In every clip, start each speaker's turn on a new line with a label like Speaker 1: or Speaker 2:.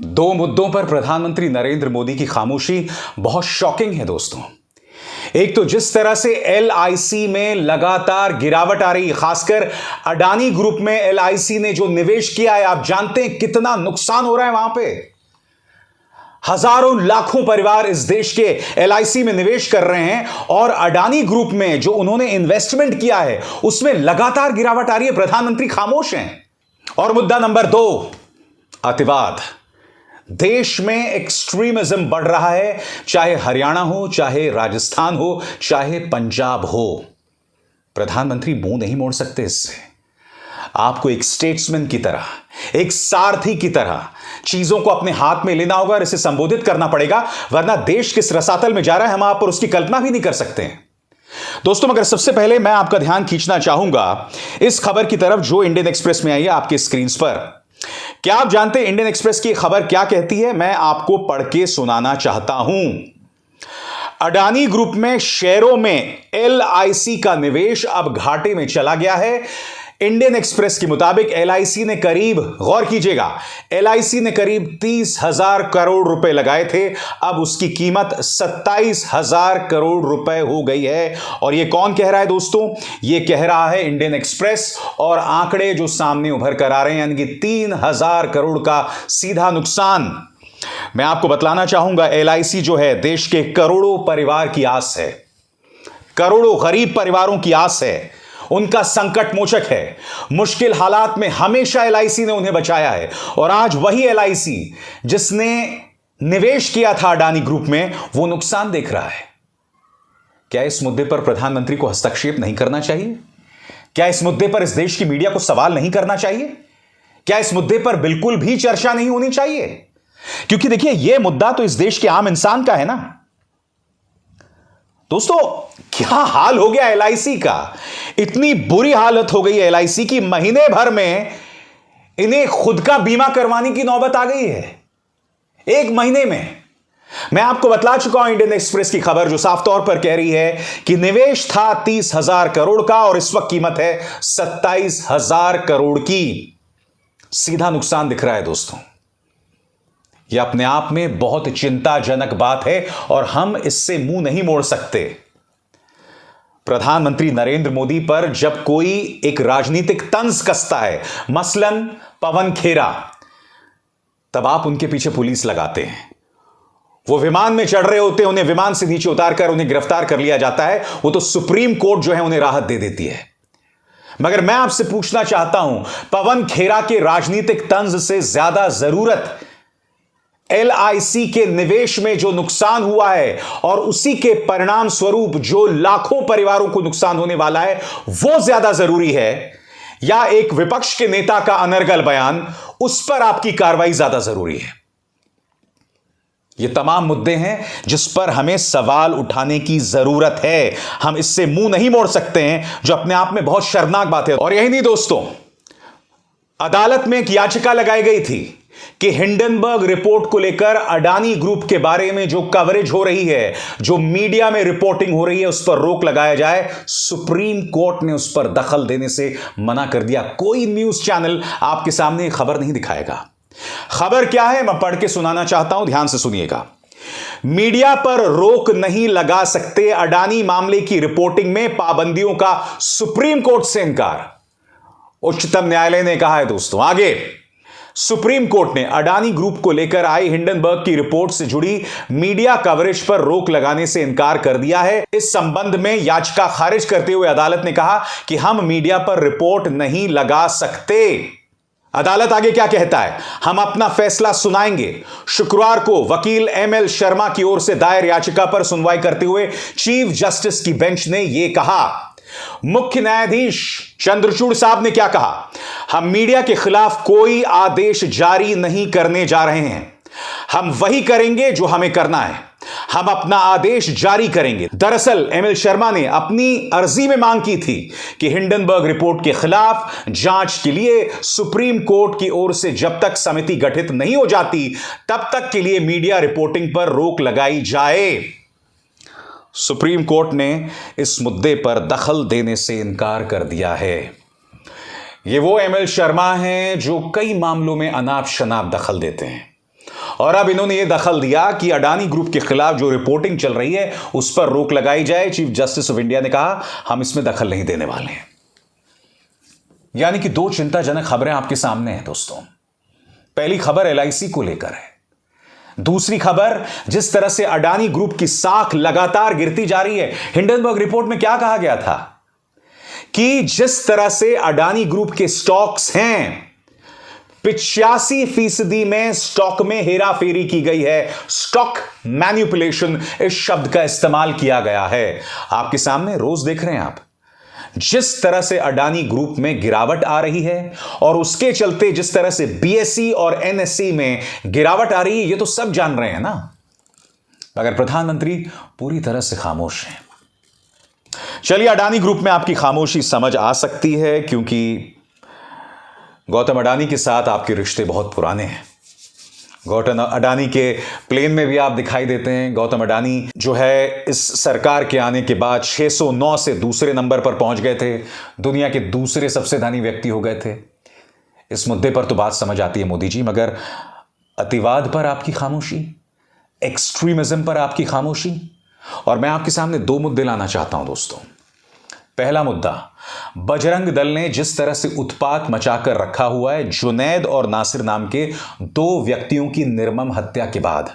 Speaker 1: दो मुद्दों पर प्रधानमंत्री नरेंद्र मोदी की खामोशी बहुत शॉकिंग है दोस्तों। एक तो जिस तरह से एलआईसी में लगातार गिरावट आ रही है, खासकर अडानी ग्रुप में एलआईसी ने जो निवेश किया है, आप जानते हैं कितना नुकसान हो रहा है वहां पे। हजारों लाखों परिवार इस देश के एलआईसी में निवेश कर रहे हैं और अडानी ग्रुप में जो उन्होंने इन्वेस्टमेंट किया है उसमें लगातार गिरावट आ रही है। प्रधानमंत्री खामोश हैं। और मुद्दा नंबर 2, अतिवाद। देश में एक्सट्रीमिज्म बढ़ रहा है, चाहे हरियाणा हो, चाहे राजस्थान हो, चाहे पंजाब हो। प्रधानमंत्री मुंह नहीं मोड़ सकते इससे। आपको एक स्टेट्समैन की तरह, एक सारथी की तरह चीजों को अपने हाथ में लेना होगा और इसे संबोधित करना पड़ेगा, वरना देश किस रसातल में जा रहा है हम आप पर उसकी कल्पना भी नहीं कर सकते हैं। दोस्तों, मगर सबसे पहले मैं आपका ध्यान खींचना चाहूंगा इस खबर की तरफ जो इंडियन एक्सप्रेस में आई है आपके स्क्रीन पर। क्या आप जानते हैं इंडियन एक्सप्रेस की खबर क्या कहती है? मैं आपको पढ़ के सुनाना चाहता हूं। अडानी ग्रुप में शेयरों में एलआईसी का निवेश अब घाटे में चला गया है। इंडियन एक्सप्रेस के मुताबिक एलआईसी ने करीब, गौर कीजिएगा, एलआईसी ने करीब 30,000 करोड़ रुपए लगाए थे। अब उसकी कीमत 27,000 करोड़ रुपए हो गई है। और यह कौन कह रहा है दोस्तों? यह कह रहा है इंडियन एक्सप्रेस। और आंकड़े जो सामने उभर कर आ रहे हैं, यानी कि 3,000 करोड़ का सीधा नुकसान। मैं आपको बतलाना चाहूंगा, एलआईसी जो है देश के करोड़ों परिवार की आस है, करोड़ों गरीब परिवारों की आस है, उनका संकट मोचक है। मुश्किल हालात में हमेशा एलआईसी ने उन्हें बचाया है। और आज वही एलआईसी जिसने निवेश किया था अडानी ग्रुप में, वो नुकसान देख रहा है। क्या इस मुद्दे पर प्रधानमंत्री को हस्तक्षेप नहीं करना चाहिए? क्या इस मुद्दे पर इस देश की मीडिया को सवाल नहीं करना चाहिए? क्या इस मुद्दे पर बिल्कुल भी चर्चा नहीं होनी चाहिए? क्योंकि देखिए, यह मुद्दा तो इस देश के आम इंसान का है ना। दोस्तों, क्या हाल हो गया एलआईसी का। इतनी बुरी हालत हो गई है एलआईसी की, महीने भर में इन्हें खुद का बीमा करवाने की नौबत आ गई है। एक महीने में। मैं आपको बतला चुका हूं इंडियन एक्सप्रेस की खबर जो साफ तौर पर कह रही है कि निवेश था 30,000 करोड़ का और इस वक्त कीमत है 27,000 करोड़ की। सीधा नुकसान दिख रहा है दोस्तों। यह अपने आप में बहुत चिंताजनक बात है और हम इससे मुंह नहीं मोड़ सकते। प्रधानमंत्री नरेंद्र मोदी पर जब कोई एक राजनीतिक तंज कसता है, मसलन पवन खेरा, तब आप उनके पीछे पुलिस लगाते हैं। वो विमान में चढ़ रहे होते हैं, उन्हें विमान से नीचे उतारकर उन्हें गिरफ्तार कर लिया जाता है। वो तो सुप्रीम कोर्ट जो है उन्हें राहत दे देती है। मगर मैं आपसे पूछना चाहता हूं, पवन खेरा के राजनीतिक तंज से ज्यादा जरूरत एलआईसी के निवेश में जो नुकसान हुआ है और उसी के परिणाम स्वरूप जो लाखों परिवारों को नुकसान होने वाला है, वो ज्यादा जरूरी है, या एक विपक्ष के नेता का अनर्गल बयान, उस पर आपकी कार्रवाई ज्यादा जरूरी है? ये तमाम मुद्दे हैं जिस पर हमें सवाल उठाने की जरूरत है। हम इससे मुंह नहीं मोड़ सकते हैं, जो अपने आप में बहुत शर्मनाक बात है। और यही नहीं दोस्तों, अदालत में एक याचिका लगाई गई थी कि हिंडनबर्ग रिपोर्ट को लेकर अडानी ग्रुप के बारे में जो कवरेज हो रही है, जो मीडिया में रिपोर्टिंग हो रही है, उस पर रोक लगाया जाए। सुप्रीम कोर्ट ने उस पर दखल देने से मना कर दिया। कोई न्यूज चैनल आपके सामने खबर नहीं दिखाएगा। खबर क्या है मैं पढ़ के सुनाना चाहता हूं, ध्यान से सुनिएगा। मीडिया पर रोक नहीं लगा सकते, अडानी मामले की रिपोर्टिंग में पाबंदियों का सुप्रीम कोर्ट से इंकार, उच्चतम न्यायालय ने कहा है दोस्तों। आगे सुप्रीम कोर्ट ने अडानी ग्रुप को लेकर आई हिंडनबर्ग की रिपोर्ट से जुड़ी मीडिया कवरेज पर रोक लगाने से इनकार कर दिया है। इस संबंध में याचिका खारिज करते हुए अदालत ने कहा कि हम मीडिया पर रिपोर्ट नहीं लगा सकते। अदालत आगे क्या कहता है, हम अपना फैसला सुनाएंगे। शुक्रवार को वकील एमएल शर्मा की ओर से दायर याचिका पर सुनवाई करते हुए चीफ जस्टिस की बेंच ने यह कहा। मुख्य न्यायाधीश चंद्रचूड़ साहब ने क्या कहा, हम मीडिया के खिलाफ कोई आदेश जारी नहीं करने जा रहे हैं। हम वही करेंगे जो हमें करना है। हम अपना आदेश जारी करेंगे। दरअसल एमएल शर्मा ने अपनी अर्जी में मांग की थी कि हिंडनबर्ग रिपोर्ट के खिलाफ जांच के लिए सुप्रीम कोर्ट की ओर से जब तक समिति गठित नहीं हो जाती, तब तक के लिए मीडिया रिपोर्टिंग पर रोक लगाई जाए। सुप्रीम कोर्ट ने इस मुद्दे पर दखल देने से इनकार कर दिया है। ये वो एमएल शर्मा हैं जो कई मामलों में अनाप शनाप दखल देते हैं और अब इन्होंने यह दखल दिया कि अडानी ग्रुप के खिलाफ जो रिपोर्टिंग चल रही है उस पर रोक लगाई जाए। चीफ जस्टिस ऑफ इंडिया ने कहा हम इसमें दखल नहीं देने वाले हैं। यानी कि दो चिंताजनक खबरें आपके सामने हैं दोस्तों। पहली खबर एलआईसी को लेकर है, दूसरी खबर जिस तरह से अडानी ग्रुप की साख लगातार गिरती जा रही है। हिंडनबर्ग रिपोर्ट में क्या कहा गया था कि जिस तरह से अडानी ग्रुप के स्टॉक्स हैं 85% में स्टॉक में हेराफेरी की गई है। स्टॉक मैनिपुलेशन इस शब्द का इस्तेमाल किया गया है। आपके सामने रोज देख रहे हैं आप जिस तरह से अडानी ग्रुप में गिरावट आ रही है और उसके चलते जिस तरह से बीएसई और एनएसई में गिरावट आ रही है, ये तो सब जान रहे हैं ना, मगर प्रधानमंत्री पूरी तरह से खामोश हैं। चलिए, अडानी ग्रुप में आपकी खामोशी समझ आ सकती है क्योंकि गौतम अडानी के साथ आपके रिश्ते बहुत पुराने हैं। गौतम अडानी के प्लेन में भी आप दिखाई देते हैं। गौतम अडानी जो है इस सरकार के आने के बाद 609 से दूसरे नंबर पर पहुंच गए थे, दुनिया के दूसरे सबसे धनी व्यक्ति हो गए थे। इस मुद्दे पर तो बात समझ आती है मोदी जी, मगर अतिवाद पर आपकी खामोशी, एक्सट्रीमिज्म पर आपकी खामोशी। और मैं आपके सामने दो मुद्दे लाना चाहता हूं दोस्तों। पहला मुद्दा, बजरंग दल ने जिस तरह से उत्पात मचाकर रखा हुआ है जुनैद और नासिर नाम के दो व्यक्तियों की निर्मम हत्या के बाद,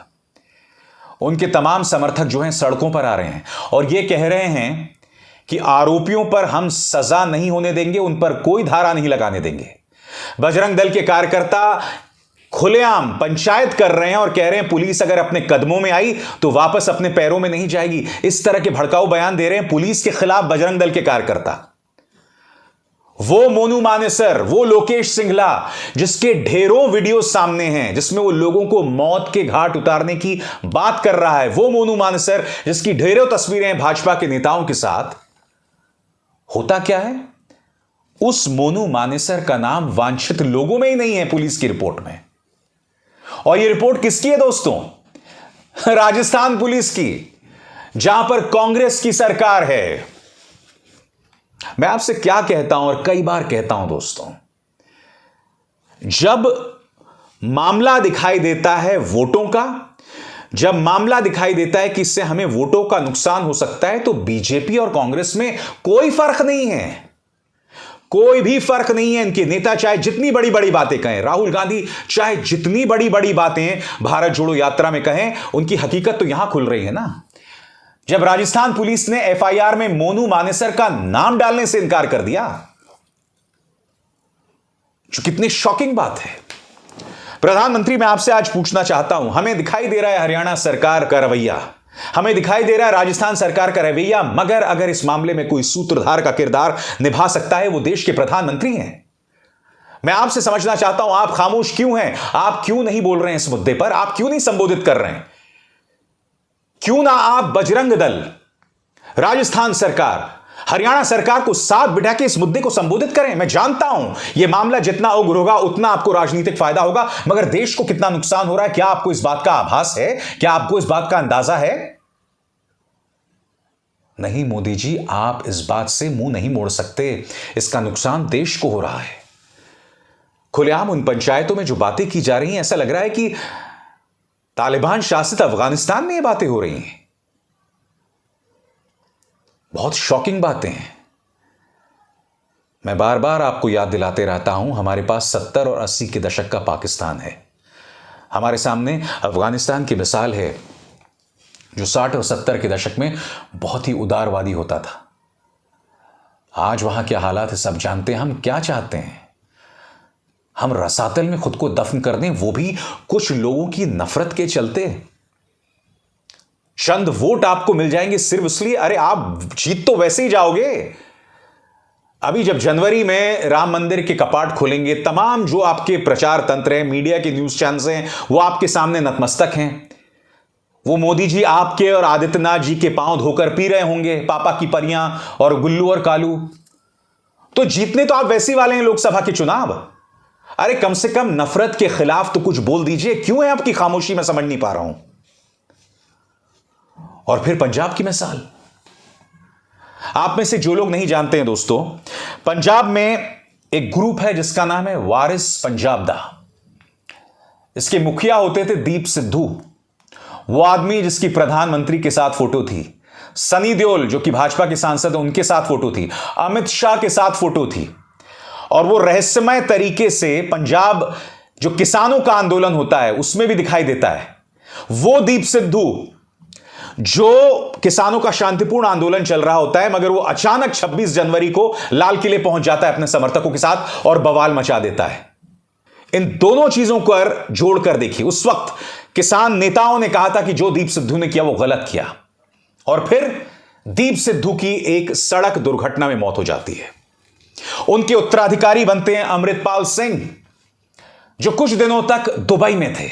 Speaker 1: उनके तमाम समर्थक जो हैं सड़कों पर आ रहे हैं और यह कह रहे हैं कि आरोपियों पर हम सजा नहीं होने देंगे, उन पर कोई धारा नहीं लगाने देंगे। बजरंग दल के कार्यकर्ता खुलेआम पंचायत कर रहे हैं और कह रहे हैं पुलिस अगर अपने कदमों में आई तो वापस अपने पैरों में नहीं जाएगी। इस तरह के भड़काऊ बयान दे रहे हैं पुलिस के खिलाफ बजरंग दल के कार्यकर्ता। वो मोनू मानेसर, वो लोकेश सिंघला जिसके ढेरों वीडियो सामने हैं जिसमें वो लोगों को मौत के घाट उतारने की बात कर रहा है, वो मोनू मानेसर जिसकी ढेरों तस्वीरें हैं भाजपा के नेताओं के साथ, होता क्या है उस मोनू मानेसर का नाम वांछित लोगों में ही नहीं है पुलिस की रिपोर्ट में। और यह रिपोर्ट किसकी है दोस्तों? राजस्थान पुलिस की, जहां पर कांग्रेस की सरकार है। मैं आपसे क्या कहता हूं और कई बार कहता हूं दोस्तों, जब मामला दिखाई देता है वोटों का, जब मामला दिखाई देता है कि इससे हमें वोटों का नुकसान हो सकता है, तो बीजेपी और कांग्रेस में कोई फर्क नहीं है, कोई भी फर्क नहीं है। इनके नेता चाहे जितनी बड़ी बड़ी बातें कहें, राहुल गांधी चाहे जितनी बड़ी बड़ी बातें भारत जोड़ो यात्रा में कहें, उनकी हकीकत तो यहां खुल रही है ना। जब राजस्थान पुलिस ने एफआईआर में मोनू मानेसर का नाम डालने से इनकार कर दिया, जो कितनी शॉकिंग बात है। प्रधानमंत्री, मैं आपसे आज पूछना चाहता हूं, हमें दिखाई दे रहा है हरियाणा सरकार का रवैया, हमें दिखाई दे रहा है राजस्थान सरकार का रवैया, मगर अगर इस मामले में कोई सूत्रधार का किरदार निभा सकता है वो देश के प्रधानमंत्री हैं। मैं आपसे समझना चाहता हूं, आप खामोश क्यों हैं? आप क्यों नहीं बोल रहे हैं इस मुद्दे पर? आप क्यों नहीं संबोधित कर रहे हैं? क्यों ना आप बजरंग दल, राजस्थान सरकार, हरियाणा सरकार को साथ बिठा के इस मुद्दे को संबोधित करें? मैं जानता हूं यह मामला जितना उग्र होगा उतना आपको राजनीतिक फायदा होगा, मगर देश को कितना नुकसान हो रहा है, क्या आपको इस बात का आभास है? क्या आपको इस बात का अंदाजा है? नहीं मोदी जी, आप इस बात से मुंह नहीं मोड़ सकते। इसका नुकसान देश को हो रहा है। खुलेआम उन पंचायतों में जो बातें की जा रही हैं, ऐसा लग रहा है कि तालिबान शासित अफगानिस्तान में ये बातें हो रही हैं। बहुत शॉकिंग बातें हैं। मैं बार बार आपको याद दिलाते रहता हूं, हमारे पास 70 और 80 के दशक का पाकिस्तान है, हमारे सामने अफगानिस्तान की मिसाल है जो 60 और 70 के दशक में बहुत ही उदारवादी होता था। आज वहां क्या हालात है सब जानते हैं। हम क्या चाहते हैं? हम रसातल में खुद को दफन कर दें, वो भी कुछ लोगों की नफरत के चलते। चंद वोट आपको मिल जाएंगे सिर्फ इसलिए, अरे आप जीत तो वैसे ही जाओगे। अभी जब जनवरी में राम मंदिर के कपाट खुलेंगे, तमाम जो आपके प्रचार तंत्र हैं, मीडिया के न्यूज चैनल्स हैं, वो आपके सामने नतमस्तक हैं। वो मोदी जी आपके और आदित्यनाथ जी के पांव धोकर पी रहे होंगे, पापा की परियां और गुल्लू और कालू। तो जीतने तो आप वैसे वाले हैं लोकसभा के चुनाव। अरे कम से कम नफरत के खिलाफ तो कुछ बोल दीजिए। क्यों है आपकी खामोशी? मैं समझ नहीं पा रहा हूं। और फिर पंजाब की मिसाल, आप में से जो लोग नहीं जानते हैं दोस्तों, पंजाब में एक ग्रुप है जिसका नाम है वारिस पंजाब दा। इसके मुखिया होते थे दीप सिद्धू, वो आदमी जिसकी प्रधानमंत्री के साथ फोटो थी, सनी देओल जो कि भाजपा के सांसद हैं उनके साथ फोटो थी, अमित शाह के साथ फोटो थी, और वो रहस्यमय तरीके से पंजाब जो किसानों का आंदोलन होता है उसमें भी दिखाई देता है। वो दीप सिद्धू जो किसानों का शांतिपूर्ण आंदोलन चल रहा होता है, मगर वो अचानक 26 जनवरी को लाल किले पहुंच जाता है अपने समर्थकों के साथ और बवाल मचा देता है। इन दोनों चीजों पर जोड़कर देखिए, उस वक्त किसान नेताओं ने कहा था कि जो दीप सिद्धू ने किया वो गलत किया, और फिर दीप सिद्धू की एक सड़क दुर्घटना में मौत हो जाती है। उनके उत्तराधिकारी बनते हैं अमृतपाल सिंह, जो कुछ दिनों तक दुबई में थे,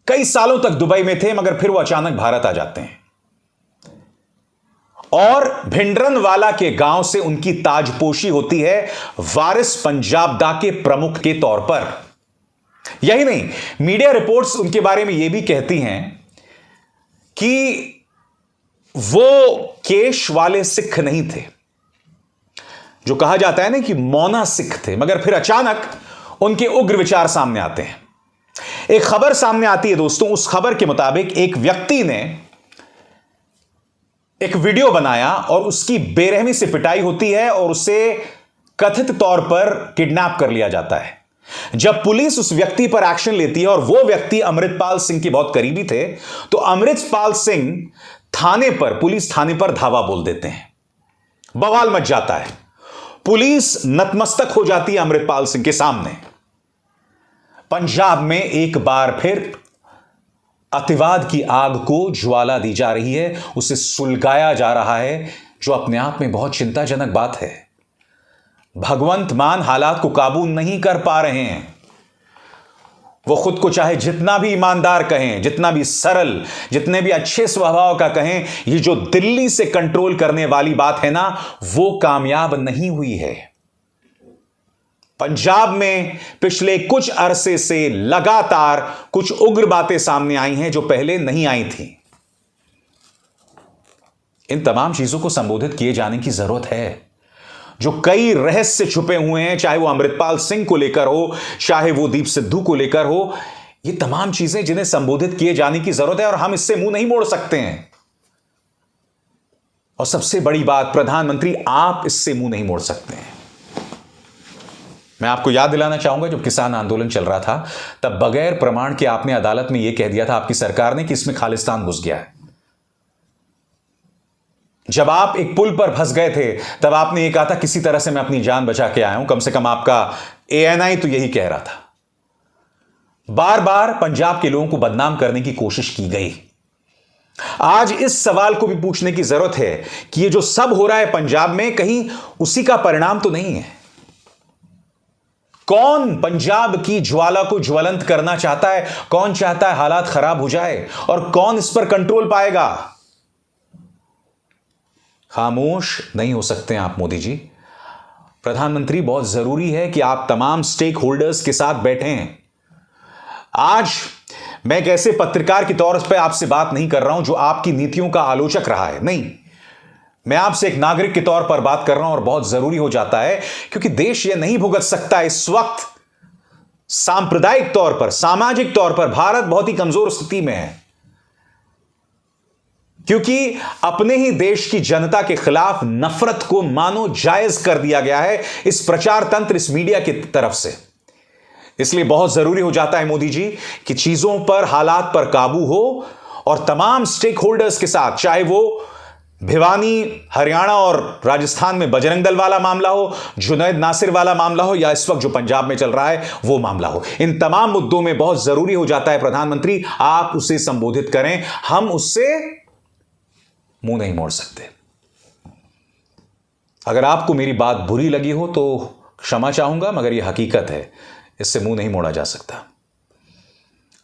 Speaker 1: कई सालों तक दुबई में थे, मगर फिर वो अचानक भारत आ जाते हैं और भिंडरनवाला के गांव से उनकी ताजपोशी होती है वारिस पंजाब दा के प्रमुख के तौर पर। यही नहीं, मीडिया रिपोर्ट्स उनके बारे में यह भी कहती हैं कि वो केश वाले सिख नहीं थे, जो कहा जाता है ना कि मौना सिख थे, मगर फिर अचानक उनके उग्र विचार सामने आते हैं। एक खबर सामने आती है दोस्तों, उस खबर के मुताबिक एक व्यक्ति ने एक वीडियो बनाया और उसकी बेरहमी से पिटाई होती है और उसे कथित तौर पर किडनैप कर लिया जाता है। जब पुलिस उस व्यक्ति पर एक्शन लेती है, और वो व्यक्ति अमृतपाल सिंह के बहुत करीबी थे, तो अमृतपाल सिंह पुलिस थाने पर धावा बोल देते हैं, बवाल मच जाता है, पुलिस नतमस्तक हो जाती है अमृतपाल सिंह के सामने। पंजाब में एक बार फिर अतिवाद की आग को ज्वाला दी जा रही है, उसे सुलगाया जा रहा है, जो अपने आप में बहुत चिंताजनक बात है। भगवंत मान हालात को काबू नहीं कर पा रहे हैं। वो खुद को चाहे जितना भी ईमानदार कहें, जितना भी सरल, जितने भी अच्छे स्वभाव का कहें, ये जो दिल्ली से कंट्रोल करने वाली बात है ना, वो कामयाब नहीं हुई है। पंजाब में पिछले कुछ अरसे से लगातार कुछ उग्र बातें सामने आई हैं जो पहले नहीं आई थी। इन तमाम चीजों को संबोधित किए जाने की जरूरत है। जो कई रहस्य छुपे हुए हैं, चाहे वो अमृतपाल सिंह को लेकर हो, चाहे वो दीप सिद्धू को लेकर हो, ये तमाम चीजें जिन्हें संबोधित किए जाने की जरूरत है, और हम इससे मुंह नहीं मोड़ सकते हैं। और सबसे बड़ी बात, प्रधानमंत्री आप इससे मुंह नहीं मोड़ सकते हैं। मैं आपको याद दिलाना चाहूंगा, जब किसान आंदोलन चल रहा था तब बगैर प्रमाण के आपने अदालत में यह कह दिया था, आपकी सरकार ने, कि इसमें खालिस्तान घुस गया है। जब आप एक पुल पर फंस गए थे तब आपने यह कहा था, किसी तरह से मैं अपनी जान बचा के आया हूं, कम से कम आपका ANI तो यही कह रहा था। बार बार पंजाब के लोगों को बदनाम करने की कोशिश की गई। आज इस सवाल को भी पूछने की जरूरत है कि ये जो सब हो रहा है पंजाब में, कहीं उसी का परिणाम तो नहीं है। कौन पंजाब की ज्वाला को ज्वलंत करना चाहता है, कौन चाहता है हालात खराब हो जाए, और कौन इस पर कंट्रोल पाएगा? खामोश नहीं हो सकते आप मोदी जी। प्रधानमंत्री, बहुत जरूरी है कि आप तमाम स्टेक होल्डर्स के साथ बैठें। आज मैं एक ऐसे पत्रकार के तौर पर आपसे बात नहीं कर रहा हूं जो आपकी नीतियों का आलोचक रहा है, नहीं, मैं आपसे एक नागरिक के तौर पर बात कर रहा हूं, और बहुत जरूरी हो जाता है क्योंकि देश यह नहीं भुगत सकता इस वक्त। सांप्रदायिक तौर पर, सामाजिक तौर पर भारत बहुत ही कमजोर स्थिति में है, क्योंकि अपने ही देश की जनता के खिलाफ नफरत को मानो जायज कर दिया गया है इस प्रचार तंत्र, इस मीडिया की तरफ से। इसलिए बहुत जरूरी हो जाता है मोदी जी कि चीजों पर, हालात पर काबू हो, और तमाम स्टेक होल्डर्स के साथ, चाहे वो भिवानी, हरियाणा और राजस्थान में बजरंग दल वाला मामला हो, जुनैद नासिर वाला मामला हो, या इस वक्त जो पंजाब में चल रहा है वो मामला हो, इन तमाम मुद्दों में बहुत जरूरी हो जाता है प्रधानमंत्री आप उसे संबोधित करें। हम उससे मुंह नहीं मोड़ सकते। अगर आपको मेरी बात बुरी लगी हो तो क्षमा चाहूंगा, मगर यह हकीकत है, इससे मुंह नहीं मोड़ा जा सकता।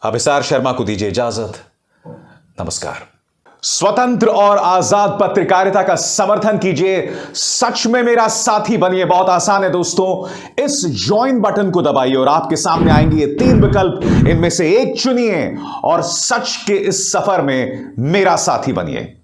Speaker 1: अभिसार शर्मा को दीजिए इजाजत। नमस्कार। स्वतंत्र और आजाद पत्रकारिता का समर्थन कीजिए, सच में मेरा साथी बनिए। बहुत आसान है दोस्तों, इस ज्वाइन बटन को दबाइए और आपके सामने आएंगे ये 3 विकल्प, इनमें से एक चुनिए और सच के इस सफर में मेरा साथी बनिए।